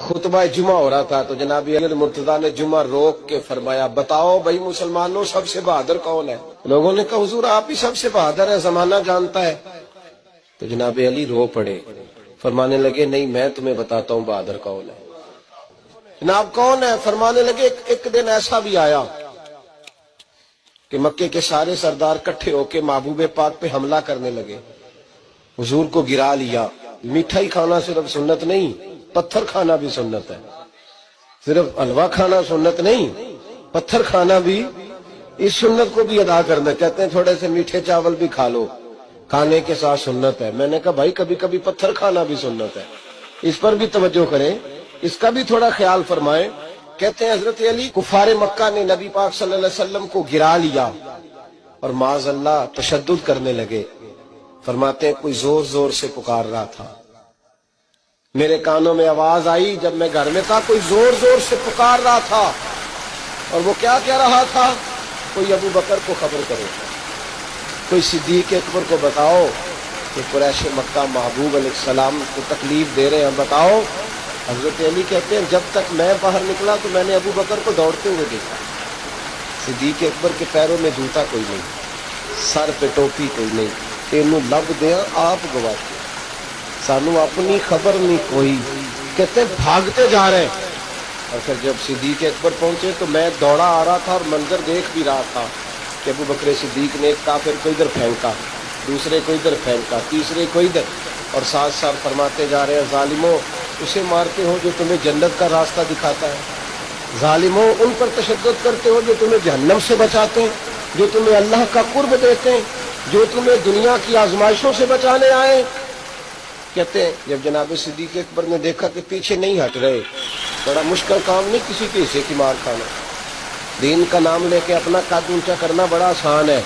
خطبہ جمعہ ہو رہا تھا تو جناب علی مرتضیٰ نے جمعہ روک کے فرمایا بتاؤ بھائی مسلمانوں سب سے بہادر کون ہے؟ لوگوں نے کہا حضور آپ ہی سب سے بہادر ہے، زمانہ جانتا ہے۔ تو جناب علی رو پڑے، فرمانے لگے نہیں میں تمہیں بتاتا ہوں بہادر کون ہے۔ جناب کون ہے؟ فرمانے لگے ایک دن ایسا بھی آیا کہ مکے کے سارے سردار کٹھے ہو کے محبوب پاک پہ حملہ کرنے لگے، حضور کو گرا لیا۔ میٹھائی کھانا صرف سنت نہیں، پتھر کھانا بھی سنت ہے، صرف حلوہ کھانا سنت نہیں، پتھر کھانا بھی اس سنت کو بھی ادا کرنا۔ کہتے ہیں تھوڑے سے میٹھے چاول بھی کھا لو، کھانے کے ساتھ سنت ہے۔ میں نے کہا بھائی کبھی کبھی پتھر کھانا بھی سنت ہے، اس پر بھی توجہ کریں، اس کا بھی تھوڑا خیال فرمائیں۔ کہتے ہیں حضرت علی کفار مکہ نے نبی پاک صلی اللہ علیہ وسلم کو گرا لیا اور معاذ اللہ تشدد کرنے لگے۔ فرماتے ہیں کوئی زور زور سے پکار رہا تھا، میرے کانوں میں آواز آئی جب میں گھر میں تھا، کوئی زور زور سے پکار رہا تھا، اور وہ کیا کہہ رہا تھا؟ کوئی ابو بکر کو خبر کرو، کوئی صدیق اکبر کو بتاؤ کہ قریش مکہ محبوب علیہ السلام کو تکلیف دے رہے ہیں، بتاؤ۔ حضرت علی کہتے ہیں جب تک میں باہر نکلا تو میں نے ابو بکر کو دوڑتے ہوئے دیکھا، صدیق اکبر کے پیروں میں جوتا کوئی نہیں، سر پہ ٹوپی کوئی نہیں، تینوں لب دیا آپ گواتے، سانو اپنی خبر نہیں کوئی۔ کہتے ہیں بھاگتے جا رہے ہیں، اور پھر جب صدیق اکبر پہنچے تو میں دوڑا آ رہا تھا اور منظر دیکھ بھی رہا تھا کہ ابو بکر صدیق نے ایک کافر کو ادھر پھینکا، دوسرے کو ادھر پھینکا، تیسرے کو ادھر، اور ساتھ ساتھ فرماتے جا رہے ہیں ظالموں اسے مارتے ہو جو تمہیں جنت کا راستہ دکھاتا ہے، ظالموں ان پر تشدد کرتے ہو جو تمہیں جہنم سے بچاتے ہیں، جو تمہیں اللہ کا قرب دیتے ہیں، جو تمہیں دنیا کی آزمائشوں سے بچانے آئے۔ کہتے ہیں جب جناب صدیق اکبر نے دیکھا کہ پیچھے نہیں ہٹ رہے، بڑا مشکل کام نہیں کسی کے حصے کی مار کھانا، دین کا نام لے کے اپنا قد اونچا کرنا بڑا آسان ہے،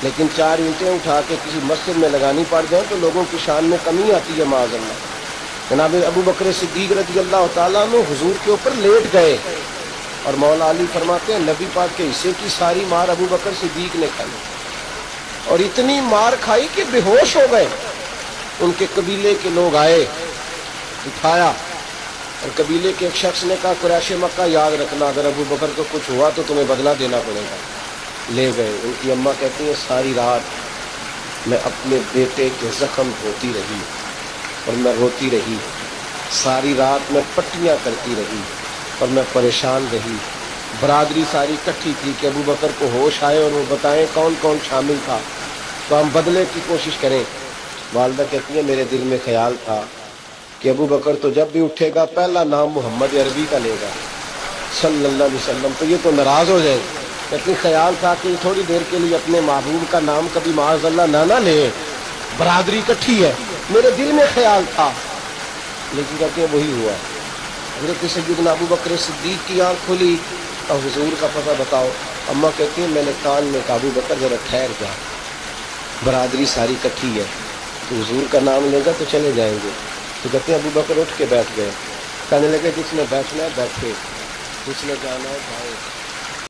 لیکن 4 اینٹیں اٹھا کے کسی مسجد میں لگانی پڑ جائے تو لوگوں کی شان میں کمی آتی ہے معاذ اللہ۔ جناب ابو بکر صدیق رضی اللہ تعالیٰ عنہ حضور کے اوپر لیٹ گئے، اور مولا علی فرماتے ہیں نبی پاک کے حصے کی ساری مار ابو بکر صدیق نے کھائی، اور اتنی مار کھائی کہ بے ہوش ہو گئے۔ ان کے قبیلے کے لوگ آئے، اٹھایا، اور قبیلے کے ایک شخص نے کہا قریش مکہ یاد رکھنا اگر ابو بکر کو کچھ ہوا تو تمہیں بدلہ دینا پڑے گا۔ لے گئے۔ ان کی اماں کہتی ہیں ساری رات میں اپنے بیٹے کے زخم دھوتی رہی اور میں روتی رہی، ساری رات میں پٹیاں کرتی رہی اور میں پریشان رہی۔ برادری ساری اکٹھی تھی کہ ابو بکر کو ہوش آئے اور وہ بتائیں کون کون شامل تھا تو ہم بدلے کی کوشش کریں۔ والدہ کہتی ہیں میرے دل میں خیال تھا کہ ابو بکر تو جب بھی اٹھے گا پہلا نام محمد عربی کا لے گا صلی اللہ علیہ وسلم، تو یہ تو ناراض ہو جائے۔ کہتی خیال تھا کہ تھوڑی دیر کے لیے اپنے محبوب کا نام کبھی معاذ اللہ نہ لے، برادری اکٹھی ہے، میرے دل میں خیال تھا، لیکن کہتے ہیں وہی ہوا۔ حضرت سیدنا ابو بکر صدیق کی آنکھ کھلی اور حضور کا پتہ بتاؤ۔ اماں کہتی ہیں میں نے کان میں ابو بکر ذرا ٹھہر جا، برادری ساری اکٹھی ہے، تو حضور کا نام لے گا تو چلے جائیں گے۔ تو کہتے ہیں ابو بکر اٹھ کے بیٹھ گئے، کہنے لگے جس نے بیٹھنا ہے بیٹھے، جس نے جانا ہے جائے۔